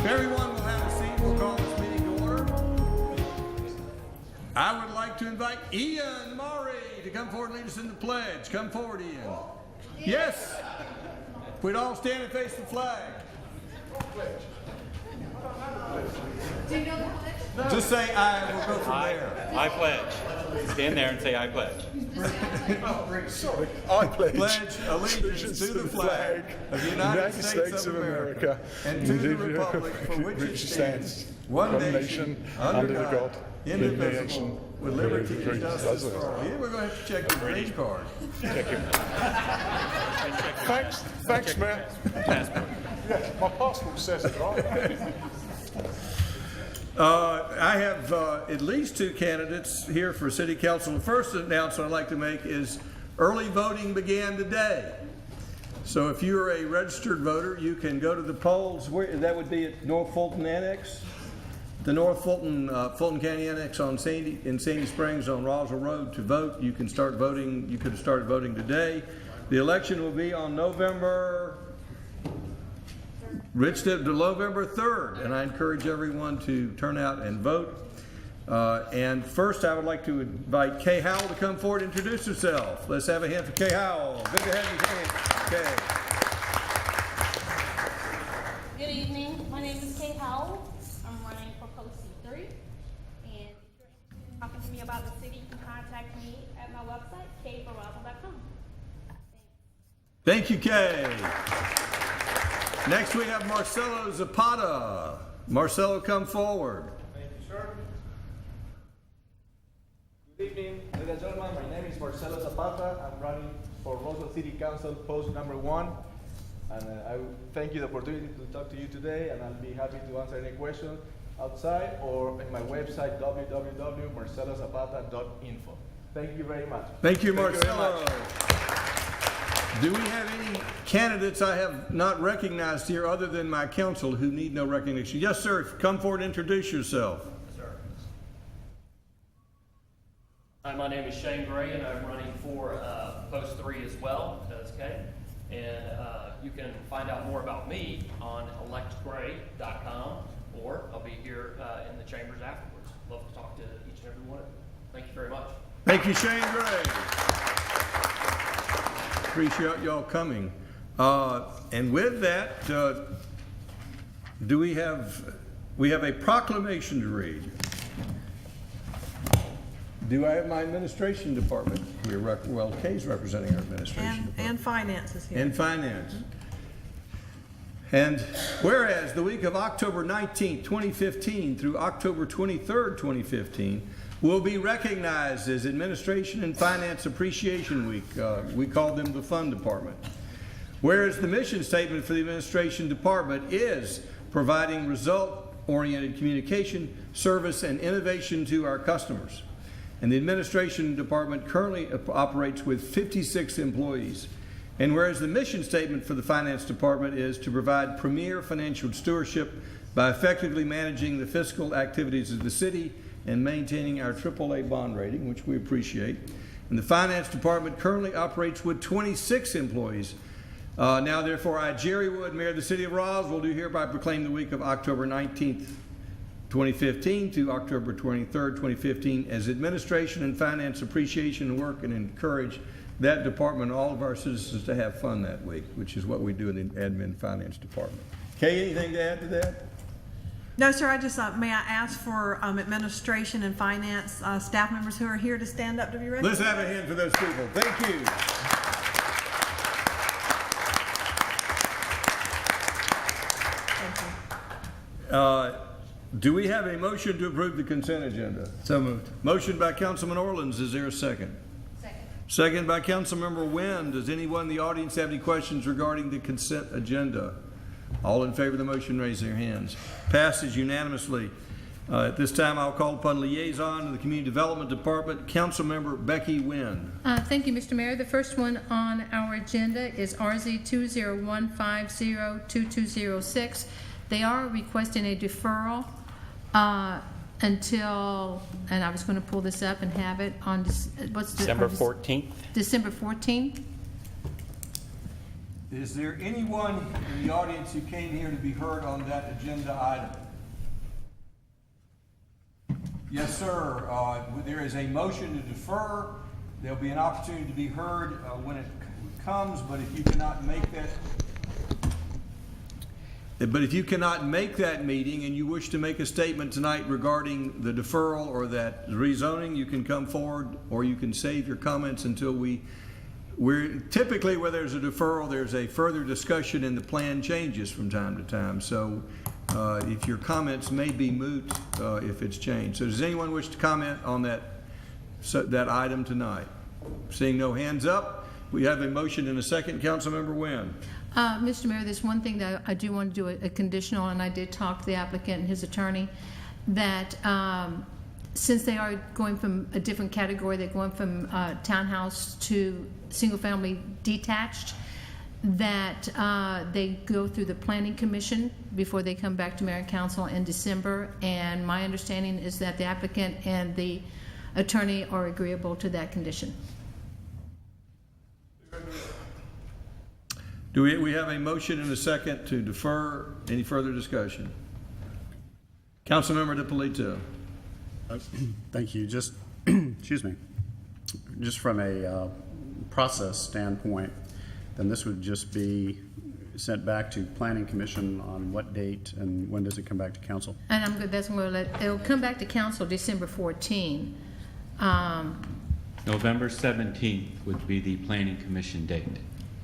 everyone will have a seat, we'll call this meeting to order. I would like to invite Ian Murray to come forward and lead us in the pledge. Come forward, Ian. Yes. If we'd all stand and face the flag. Do you know the pledge? Just say I, and we'll go from there. I pledge. Stand there and say I pledge. Sorry, I Pledge allegiance to the flag of the United States of America and to the republic for which it stands, one nation, under God, indivisible, with liberty and justice for all. Yeah, we're going to have to check your green card. Thanks, Mayor. Yeah, my passport says it, right? I have at least two candidates here for City Council. The first announcement I'd like to make is early voting began today. So if you're a registered voter, you can go to the polls. Where that would be at North Fulton Annex, the North Fulton Fulton County Annex in Sandy Springs on Roswell Road to vote. You can start voting. You could have started voting today. The election will be on November 3rd, and I encourage everyone to turn out and vote. And first, I would like to invite Kay Howell to come forward and introduce herself. Let's have a hand for Kay Howell. Good to have you, Kay. Good evening. My name is Kay Howell. I'm running for Post C3. And if you're interested in talking to me about the city, you can contact me at my website, kayforroswell.com. Thank you, Kay. Next, we have Marcelo Zapata. Marcelo, come forward. Thank you, sir. Good evening, ladies and gentlemen. My name is Marcelo Zapata. I'm running for Roswell City Council post number 1. And I thank you the opportunity to talk to you today, and I'll be happy to answer any questions outside or in my website, www.marcelozapata.info. Thank you very much. Thank you, Marcelo. Do we have any candidates I have not recognized here other than my council who need no recognition? Yes, sir. Come forward and introduce yourself. Sir. Hi, my name is Shane Gray, and I'm running for Post 3 as well. That's okay. And you can find out more about me on electgray.com, or I'll be here in the chambers afterwards. Love to talk to each and every one of you. Thank you very much. Thank you, Shane Gray. Appreciate y'all coming. And with that, we have a proclamation to read. Do I have my administration department here? Well, Kay's representing our administration department. And finance is here. And finance. And whereas the week of October 19th, 2015 through October 23rd, 2015 will be recognized as Administration and Finance Appreciation Week. We call them the Fund Department. Whereas the mission statement for the Administration Department is providing result-oriented communication, service, and innovation to our customers. And the Administration Department currently operates with 56 employees. And whereas the mission statement for the Finance Department is to provide premier financial stewardship by effectively managing the fiscal activities of the city and maintaining our AAA bond rating, which we appreciate. And the Finance Department currently operates with 26 employees. Now, therefore, I, Jerry Wood, Mayor of the City of Roswell, do hereby proclaim the week of October 19th, 2015 to October 23rd, 2015 as Administration and Finance Appreciation Work, and encourage that department and all of our citizens to have fun that week, which is what we do in the Admin Finance Department. Kay, anything to add to that? No, sir. I just may I ask for administration and finance staff members who are here to stand up to be recognized. Let's have a hand for those people. Thank you. Thank you. Do we have a motion to approve the consent agenda? So moved. Motion by Councilman Orleans. Is there a second? Second. Second by Councilmember Wynn. Does anyone in the audience have any questions regarding the consent agenda? All in favor of the motion, raise their hands. Passes unanimously. At this time, I'll call upon liaison to the Community Development Department, Councilmember Becky Wynn. Thank you, Mr. Mayor. The first one on our agenda is RZ 201502206. They are requesting a deferral until, and I was going to pull this up and have it on December 14th. December 14th. Is there anyone in the audience who came here to be heard on that agenda item? Yes, sir. There is a motion to defer. There'll be an opportunity to be heard when it comes, but if you cannot make that meeting and you wish to make a statement tonight regarding the deferral or that rezoning, you can come forward, or you can save your comments until we're typically where there's a deferral, there's a further discussion and the plan changes from time to time. So if your comments may be moot if it's changed. So does anyone wish to comment on that item tonight? Seeing no hands up, we have a motion and a second. Councilmember Wynn. Mr. Mayor, there's one thing that I do want to do a conditional, and I did talk to the applicant and his attorney, that since they are going from a different category, they're going from townhouse to single-family detached, that they go through the planning commission before they come back to mayor and council in December. And my understanding is that the applicant and the attorney are agreeable to that condition. Do we have a motion and a second to defer? Any further discussion? Councilmember DiPolito. Thank you. Just, excuse me, just from a process standpoint, then this would just be sent back to Planning Commission on what date, and when does it come back to council? And I'm good. That's what we'll let. It'll come back to council December 14. November 17th would be the planning commission date.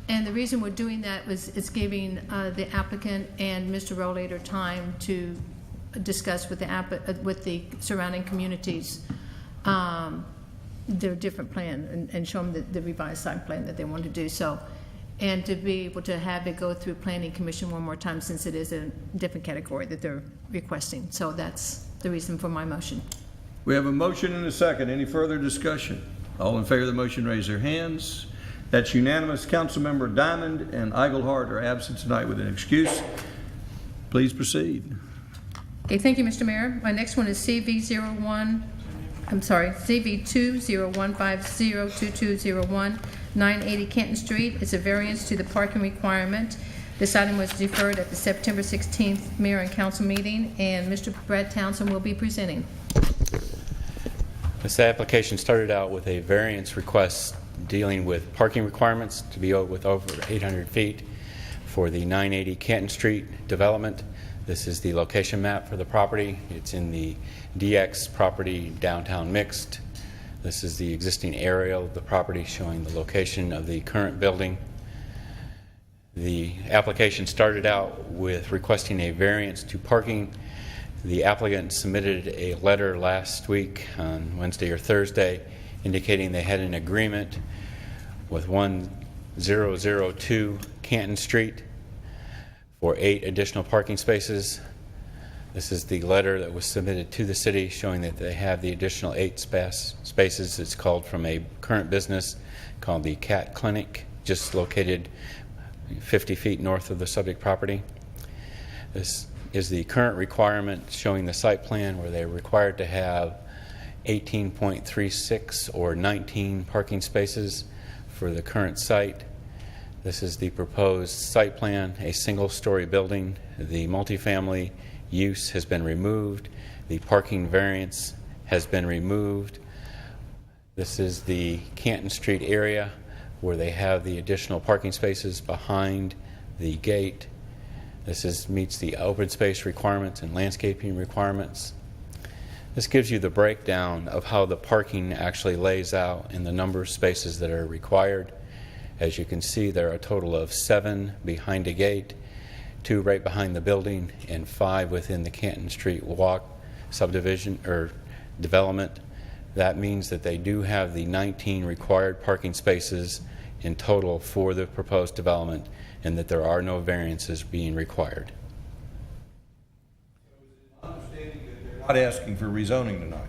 And the reason we're doing that was it's giving the applicant and Mr. Rollator time to discuss with the surrounding communities their different plan and show them the revised site plan that they want to do. So, and to be able to have it go through Planning Commission one more time, since it is a different category that they're requesting. So that's the reason for my motion. We have a motion and a second. Any further discussion? All in favor of the motion, raise their hands. That's unanimous. Councilmember Diamond and Eigelhart are absent tonight with an excuse. Please proceed. Okay, thank you, Mr. Mayor. My next one is CV2015022001, 980 Canton Street. It's a variance to the parking requirement. This item was deferred at the September 16th Mayor and Council meeting, and Mr. Brad Townsend will be presenting. This application started out with a variance request dealing with parking requirements to be with over 800 feet for the 980 Canton Street development. This is the location map for the property. It's in the DX property downtown mixed. This is the existing aerial of the property showing the location of the current building. The application started out with requesting a variance to parking. The applicant submitted a letter last week on Wednesday or Thursday indicating they had an agreement with 1002 Canton Street for 8 additional parking spaces. This is the letter that was submitted to the city showing that they have the additional 8 spaces. It's called from a current business called the Cat Clinic, just located 50 feet north of the subject property. This is the current requirement showing the site plan where they're required to have 18.36 or 19 parking spaces for the current site. This is the proposed site plan, a single-story building. The multifamily use has been removed. The parking variance has been removed. This is the Canton Street area where they have the additional parking spaces behind the gate. This meets the open space requirements and landscaping requirements. This gives you the breakdown of how the parking actually lays out and the number of spaces that are required. As you can see, there are a total of 7 behind a gate, 2 right behind the building, and 5 within the Canton Street walk subdivision or development. That means that they do have the 19 required parking spaces in total for the proposed development, and that there are no variances being required. Understanding that they're not asking for rezoning tonight.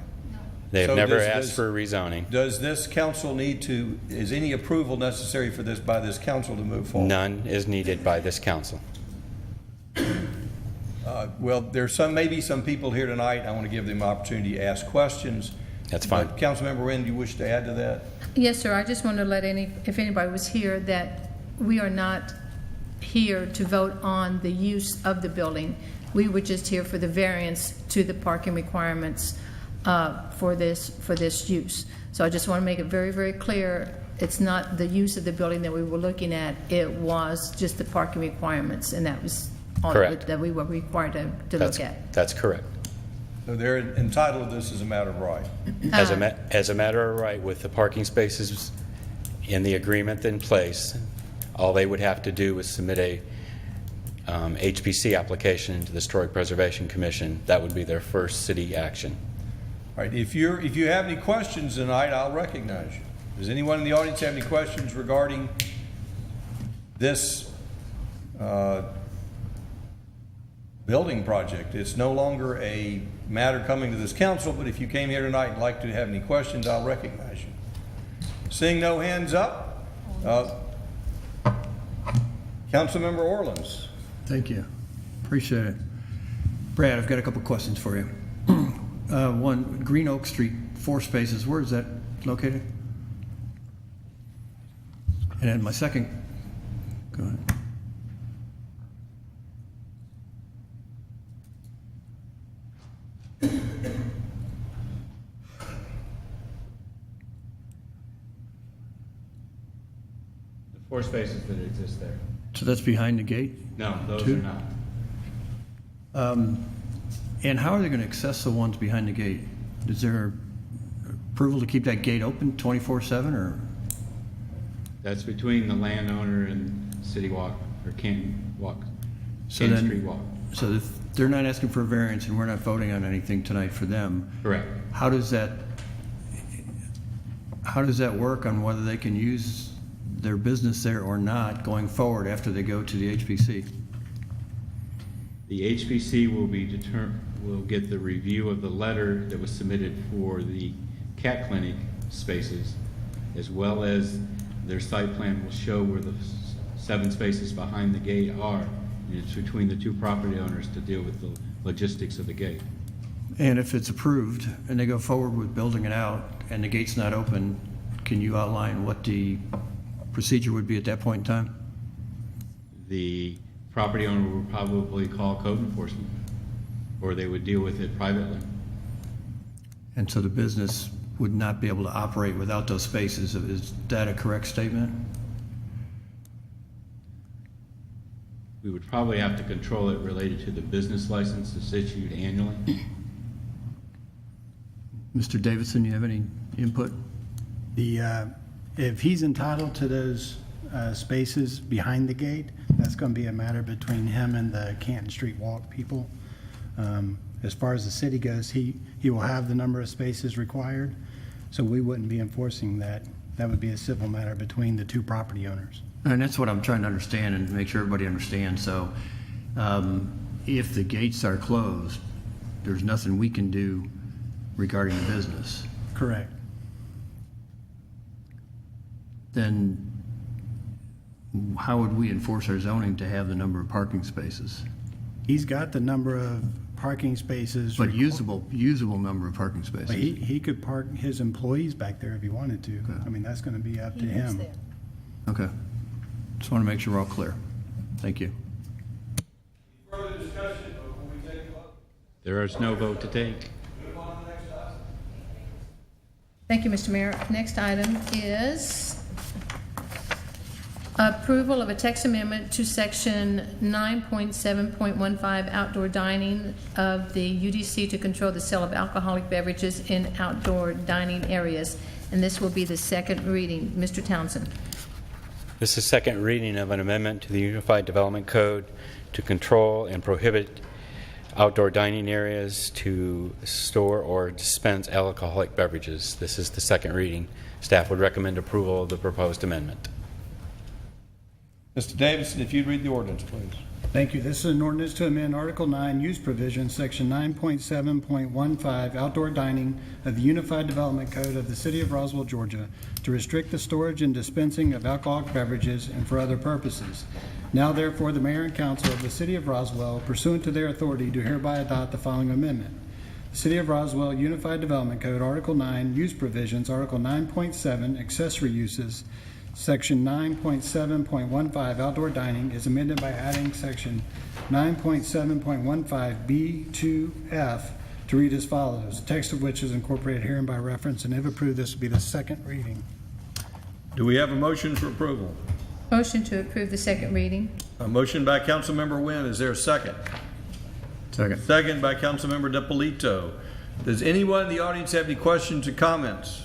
They have So never does asked this- for rezoning. Does this council need to, is any approval necessary for this by this council to move forward? None is needed by this council. Well, there's maybe some people here tonight. I want to give them an opportunity to ask questions. That's fine. But Councilmember Wynn, do you wish to add to that? Yes, sir. I just wanted to let if anybody was here, that we are not here to vote on the use of the building. We were just here for the variance to the parking requirements for this use. So I just want to make it very, very clear, it's not the use of the building that we were looking at, it was just the parking requirements, and that was all Correct. that we were required to look at. That's correct. So they're entitled to this as a matter of right. As a matter of right, with the parking spaces in the agreement in place, all they would have to do is submit a HPC application to the Historic Preservation Commission. That would be their first city action. All right, if you have any questions tonight, I'll recognize you. Does anyone in the audience have any questions regarding this building project? It's no longer a matter coming to this council, but if you came here tonight and like to have any questions, I'll recognize you. Seeing no hands up, Councilmember Orleans. Thank you. Appreciate it. Brad, I've got a couple questions for you. One, Green Oak Street, 4 spaces, where is that located? And then my second, go ahead. The 4 spaces that exist there. So that's behind the gate? No, those Two? are not. And how are they going to access the ones behind the gate? Is there approval to keep that gate open 24/7 or? That's between the landowner and City Walk, or Canton Walk, So Canton then- Street Walk. So if they're not asking for a variance and we're not voting on anything tonight for them, Correct. how does that work on whether they can use their business there or not going forward after they go to the HPC? The HPC will get the review of the letter that was submitted for the cat clinic spaces, as well as their site plan will show where the 7 spaces behind the gate are. And it's between the 2 property owners to deal with the logistics of the gate. And if it's approved and they go forward with building it out and the gate's not open, can you outline what the procedure would be at that point in time? The property owner would probably call code enforcement, or they would deal with it privately. And so the business would not be able to operate without those spaces. Is that a correct statement? We would probably have to control it related to the business license that's issued annually. Mr. Davidson, you have any input? If he's entitled to those spaces behind the gate, that's going to be a matter between him and the Canton Street Walk people. As far as the city goes, he will have the number of spaces required, so we wouldn't be enforcing that. That would be a civil matter between the 2 property owners. And that's what I'm trying to understand and make sure everybody understands. So if the gates are closed, there's nothing we can do regarding the business. Correct. Then how would we enforce our zoning to have the number of parking spaces? He's got the number of parking spaces. But usable number of parking spaces. But he could park his employees back there if he wanted to. Okay. I mean, that's going to be up to He lives him. there. Okay. Just want to make sure we're all clear. Thank you. Further discussion before we take a vote? There is no vote to take. Move on to the next item. Thank you, Mr. Mayor. Next item is approval of a text amendment to section 9.7.15 outdoor dining of the UDC to control the sale of alcoholic beverages in outdoor dining areas. And this will be the second reading. Mr. Townsend. This is second reading of an amendment to the Unified Development Code to control and prohibit outdoor dining areas to store or dispense alcoholic beverages. This is the second reading. Staff would recommend approval of the proposed amendment. Mr. Davidson, if you'd read the ordinance, please. Thank you. This is an ordinance to amend Article 9, Use Provision, Section 9.7.15, Outdoor Dining of the Unified Development Code of the City of Roswell, Georgia, to restrict the storage and dispensing of alcoholic beverages and for other purposes. Now therefore, the Mayor and Council of the City of Roswell, pursuant to their authority, do hereby adopt the following amendment. The City of Roswell Unified Development Code, Article 9, Use Provisions, Article 9.7, Accessory Uses, Section 9.7.15 outdoor dining is amended by adding Section 9.7.15B2F to read as follows, text of which is incorporated herein by reference, and if approved, this will be the second reading. Do we have a motion for approval? Motion to approve the second reading. A motion by Councilmember Wynn. Is there a second? Second. Second by Councilmember DiPolito. Does anyone in the audience have any questions or comments?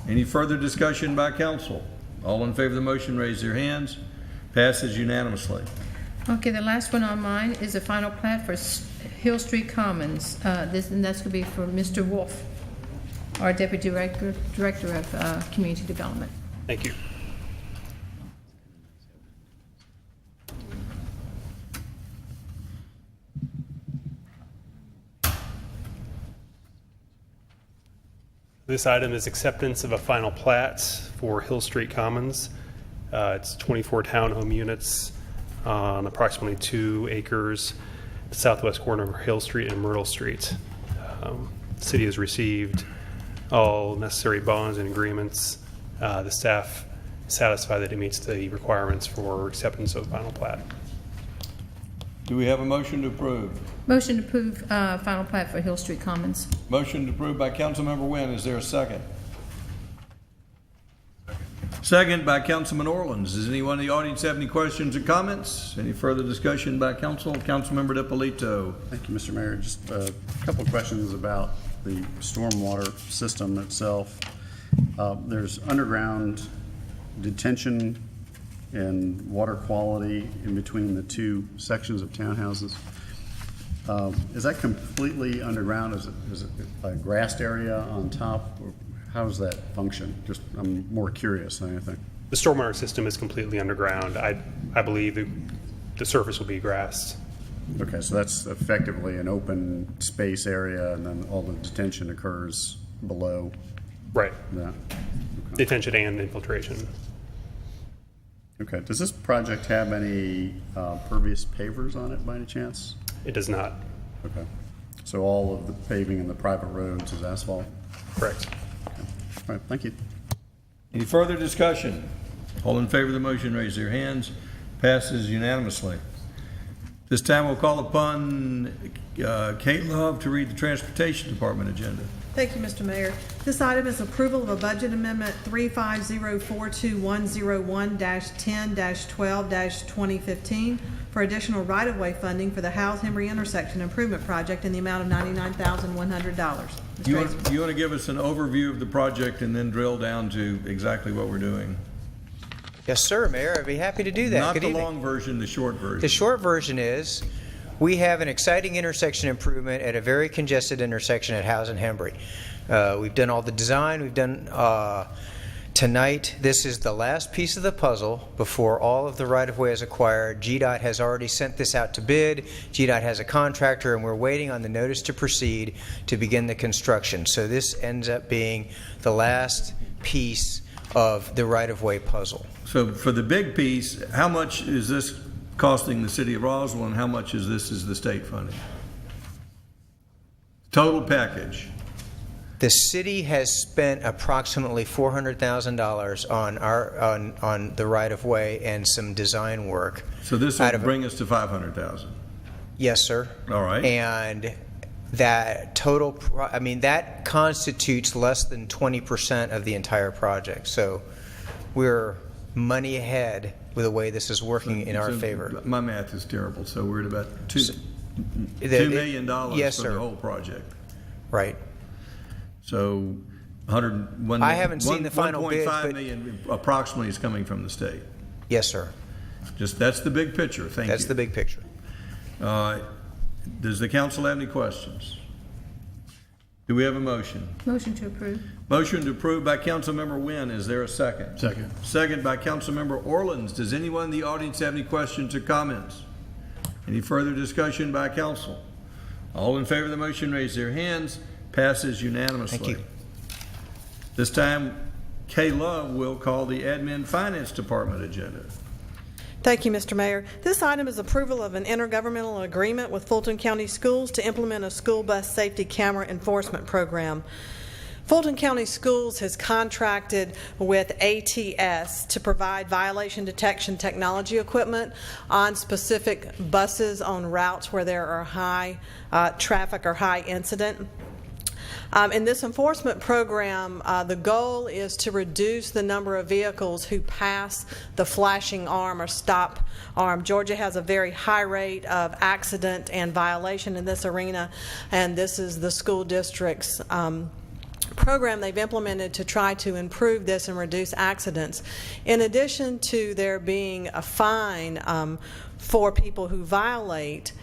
Any further discussion by council? All in favor of the motion, raise their hands. Passes unanimously. Okay, the last one on mine is a final plat for Hill Street Commons. And that's going to be for Mr. Wolf, our Deputy Director of Community Development. Thank you. This item is acceptance of a final plat for Hill Street Commons. It's 24 townhome units on approximately 2 acres, the southwest corner of Hill Street and Myrtle Street. The city has received all necessary bonds and agreements. The staff is satisfied that it meets the requirements for acceptance of final plat. Do we have a motion to approve? Motion to approve final plat for Hill Street Commons. Motion to approve by Councilmember Wynn. Is there a second? Second by Councilman Orleans. Does anyone in the audience have any questions or comments? Any further discussion by council? Councilmember DiPolito. Thank you, Mr. Mayor. Just a couple of questions about the stormwater system itself. There's underground detention and water quality in between the two sections of townhouses. Is that completely underground? Is it a grassed area on top? Or how does that function? Just, I'm more curious than anything. The stormwater system is completely underground. I believe the surface will be grassed. Okay, so that's effectively an open space area, and then all the detention occurs below Right. that. Okay. Detention and infiltration. Okay. Does this project have any pervious pavers on it by any chance? It does not. Okay. So all of the paving in the private roads is asphalt? Correct. Okay. All right, thank you. Any further discussion? All in favor of the motion, raise their hands. Passes unanimously. This time we'll call upon Kate Love to read the Transportation Department agenda. Thank you, Mr. Mayor. This item is approval of a budget amendment 35042-101-10-12-2015 for additional right-of-way funding for the Howes Henry Intersection Improvement Project in the amount of $99,100. You want to give us an overview of the project and then drill down to exactly what we're doing? Yes, sir, Mayor. I'd be happy to do that. Not Good the evening. long version, the short version. The short version is we have an exciting intersection improvement at a very congested intersection at Howes and Hembry. We've done all the design. We've done tonight. This is the last piece of the puzzle before all of the right-of-way is acquired. GDOT has already sent this out to bid. GDOT has a contractor, and we're waiting on the notice to proceed to begin the construction. So this ends up being the last piece of the right-of-way puzzle. So for the big piece, how much is this costing the city of Roswell, and how much is this the state funding? Total package. The city has spent approximately $400,000 on the right-of-way and some design work. So this will bring us to $500,000. Yes, sir. All right. And that total, that constitutes less than 20% of the entire project. So we're money ahead with the way this is working in our favor. My math is terrible, so we're at about $2 million yes, for sir. the whole project. Right. So I haven't seen the final bid, but $1.5 million approximately is coming from the state. Yes, sir. That's the big picture. Thank you. That's the big picture. Does the council have any questions? Do we have a motion? Motion to approve. Motion to approve by Councilmember Wynn. Is there a second? Second. Second by Councilmember Orleans. Does anyone in the audience have any questions or comments? Any further discussion by council? All in favor of the motion, raise their hands. Passes unanimously. Thank you. This time, Kay Love will call the Admin Finance Department agenda. Thank you, Mr. Mayor. This item is approval of an intergovernmental agreement with Fulton County Schools to implement a school bus safety camera enforcement program. Fulton County Schools has contracted with ATS to provide violation detection technology equipment on specific buses on routes where there are high traffic or high incident. In this enforcement program, the goal is to reduce the number of vehicles who pass the flashing arm or stop arm. Georgia has a very high rate of accident and violation in this arena, and this is the school district's program they've implemented to try to improve this and reduce accidents. In addition to there being a fine for people who violate,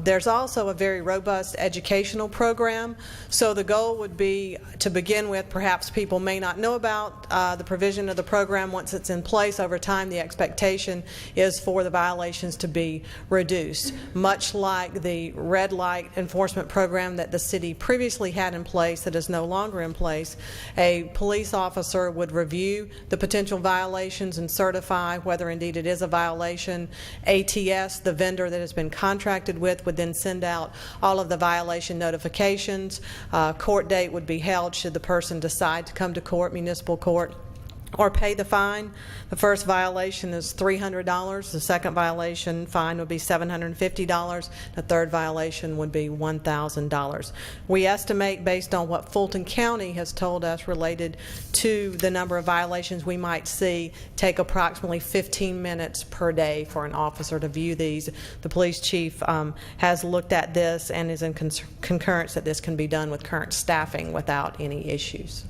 there's also a very robust educational program. So the goal would be to begin with, perhaps people may not know about the provision of the program. Once it's in place over time, the expectation is for the violations to be reduced. Much like the red light enforcement program that the city previously had in place that is no longer in place, a police officer would review the potential violations and certify whether indeed it is a violation. ATS, the vendor that has been contracted with, would then send out all of the violation notifications. Court date would be held should the person decide to come to court, municipal court, or pay the fine. The first violation is $300. The second violation fine would be $750. The third violation would be $1,000. We estimate, based on what Fulton County has told us related to the number of violations we might see, take approximately 15 minutes per day for an officer to view these. The police chief has looked at this and is in concurrence that this can be done with current staffing without any issues.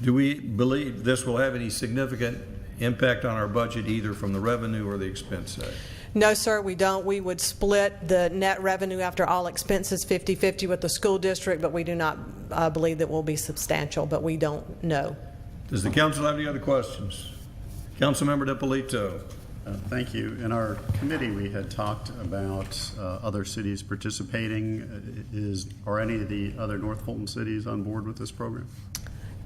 Do we believe this will have any significant impact on our budget, either from the revenue or the expense side? No, sir, we don't. We would split the net revenue after all expenses 50-50 with the school district, but we do not believe that will be substantial, but we don't know. Does the council have any other questions? Councilmember DiPolito. Thank you. In our committee, we had talked about other cities participating. Are any of the other North Fulton cities on board with this program?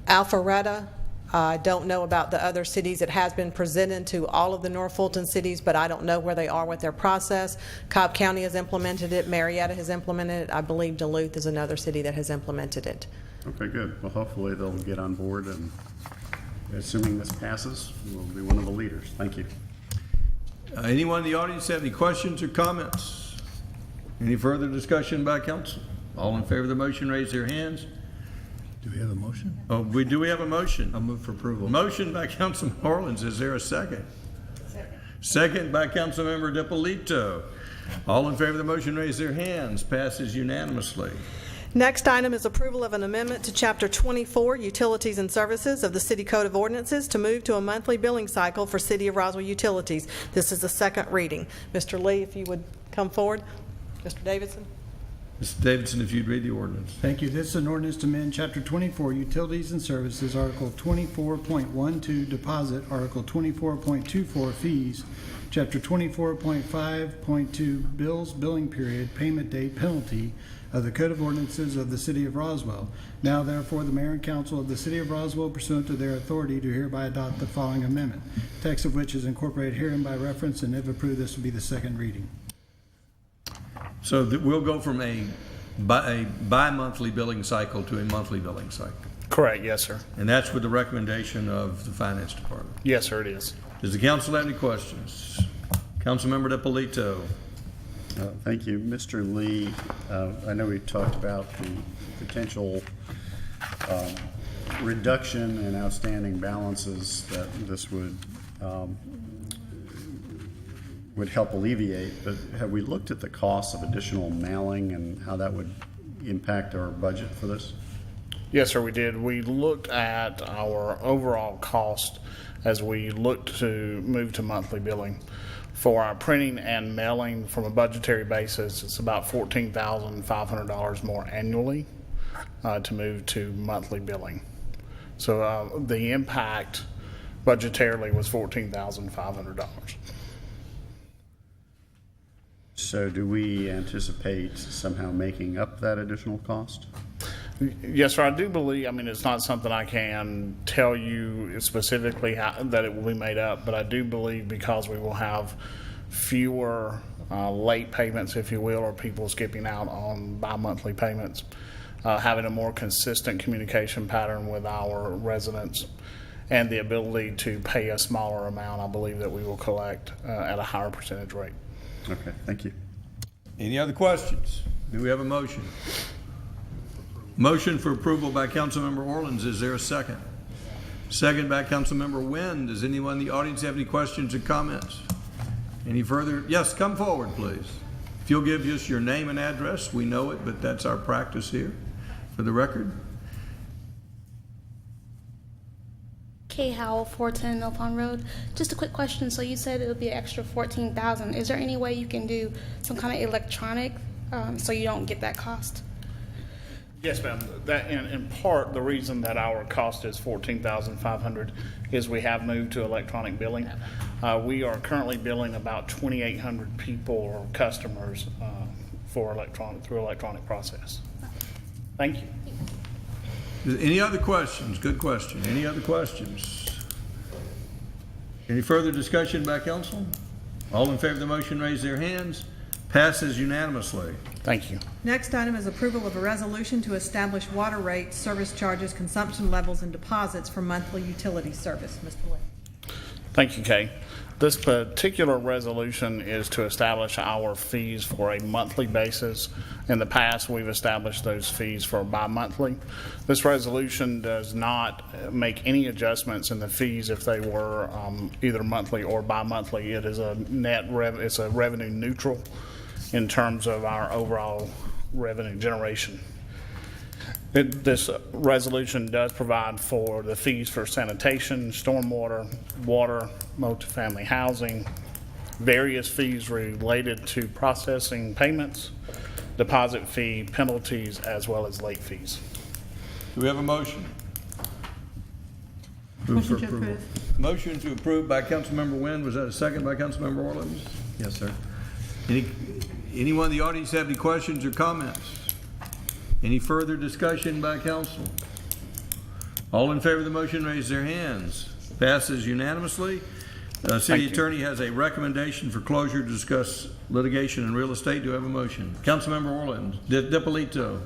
Alpharetta, I don't know about the other cities. It has been presented to all of the North Fulton cities, but I don't know where they are with their process. Cobb County has implemented it. Marietta has implemented it. I believe Duluth is another city that has implemented it. Okay, good. Well, hopefully they'll get on board, and assuming this passes, we'll be one of the leaders. Thank you. Anyone in the audience have any questions or comments? Any further discussion by council? All in favor of the motion, raise their hands. Do we have a motion? Oh, do we have a motion? I'll move for approval. Motion by Councilman Orleans. Is there a second? Second by Councilmember DiPolito. All in favor of the motion, raise their hands. Passes unanimously. Next item is approval of an amendment to Chapter 24, Utilities and Services of the City Code of Ordinances to move to a monthly billing cycle for City of Roswell utilities. This is the second reading. Mr. Lee, if you would come forward. Mr. Davidson. Mr. Davidson, if you'd read the ordinance. Thank you. This is an ordinance to amend Chapter 24, Utilities and Services, Article 24.12, Deposit, Article 24.24, Fees, Chapter 24.5.2, Bills, Billing Period, Payment Date, Penalty of the Code of Ordinances of the City of Roswell. Now, therefore, the Mayor and Council of the City of Roswell, pursuant to their authority, do hereby adopt the following amendment, text of which is incorporated herein by reference, and if approved, this will be the second reading. So we'll go from a bi-monthly billing cycle to a monthly billing cycle. Correct, yes, sir. And that's with the recommendation of the Finance Department. Yes, sir, it is. Does the council have any questions? Councilmember DiPolito. Thank you. Mr. Lee, I know we talked about the potential reduction in outstanding balances that this would help alleviate, but have we looked at the cost of additional mailing and how that would impact our budget for this? Yes, sir, we did. We looked at our overall cost as we looked to move to monthly billing. For our printing and mailing from a budgetary basis, it's about $14,500 more annually to move to monthly billing. So the impact budgetarily was $14,500. So do we anticipate somehow making up that additional cost? Yes, sir. I do believe, it's not something I can tell you specifically that it will be made up, but I do believe because we will have fewer late payments, if you will, or people skipping out on bi-monthly payments, having a more consistent communication pattern with our residents, and the ability to pay a smaller amount, I believe that we will collect at a higher percentage rate. Okay, thank you. Any other questions? Do we have a motion? Motion for approval by Councilmember Orleans. Is there a second? Second by Councilmember Wynn. Does anyone in the audience have any questions or comments? Any further? Yes, come forward, please. If you'll give us your name and address, we know it, but that's our practice here for the record. Kay Howell, 410 Mill Pond Road. Just a quick question. So you said it would be an extra $14,000. Is there any way you can do some kind of electronic so you don't get that cost? Yes, ma'am. That in part, the reason that our cost is $14,500 is we have moved to electronic billing. We are currently billing about 2,800 people or customers through electronic process. Thank you. Any other questions? Good question. Any other questions? Any further discussion by council? All in favor of the motion, raise their hands. Passes unanimously. Thank you. Next item is approval of a resolution to establish water rates, service charges, consumption levels, and deposits for monthly utility service. Mr. Lee. Thank you, Kay. This particular resolution is to establish our fees for a monthly basis. In the past, we've established those fees for bi-monthly. This resolution does not make any adjustments in the fees if they were either monthly or bi-monthly. It is a it's a revenue neutral in terms of our overall revenue generation. This resolution does provide for the fees for sanitation, stormwater, water, multifamily housing, various fees related to processing payments, deposit fee, penalties, as well as late fees. Do we have a motion? Motion to approve. Motion to approve by Councilmember Wynn. Was that a second by Councilmember Orleans? Yes, sir. Anyone in the audience have any questions or comments? Any further discussion by council? All in favor of the motion, raise their hands. Passes unanimously. City Attorney has a recommendation for closure to discuss litigation and real estate. Do I have a motion? Councilmember Orleans. DiPolito.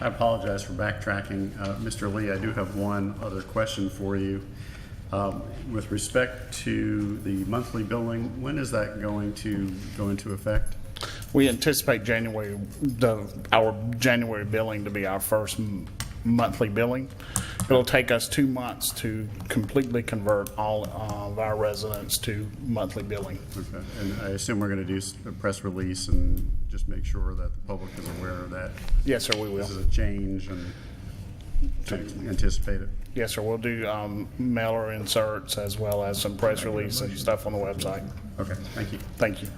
I apologize for backtracking. Mr. Lee, I do have one other question for you. With respect to the monthly billing, when is that going to go into effect? We anticipate our January billing to be our first monthly billing. It'll take us 2 months to completely convert all of our residents to monthly billing. Okay. And I assume we're going to do a press release and just make sure that the public is aware of that. Yes, sir, we will. This is a change and to anticipate it. Yes, sir. We'll do mailer inserts as well as some press release and stuff on the website. Okay. Thank you. Thank you.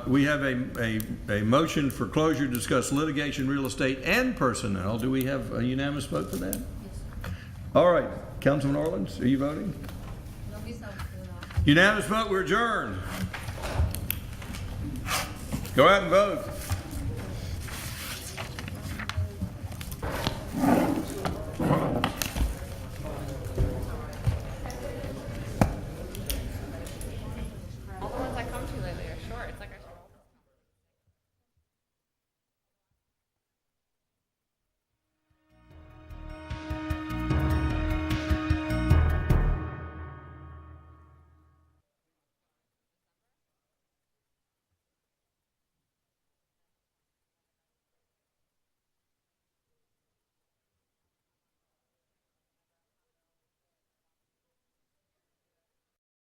We have a motion for closure to discuss litigation, real estate, and personnel. Do we have a unanimous vote for that? Yes, sir. All right. Councilman Orleans, are you voting? No, he's not. Unanimous vote. We're adjourned. Go out and vote.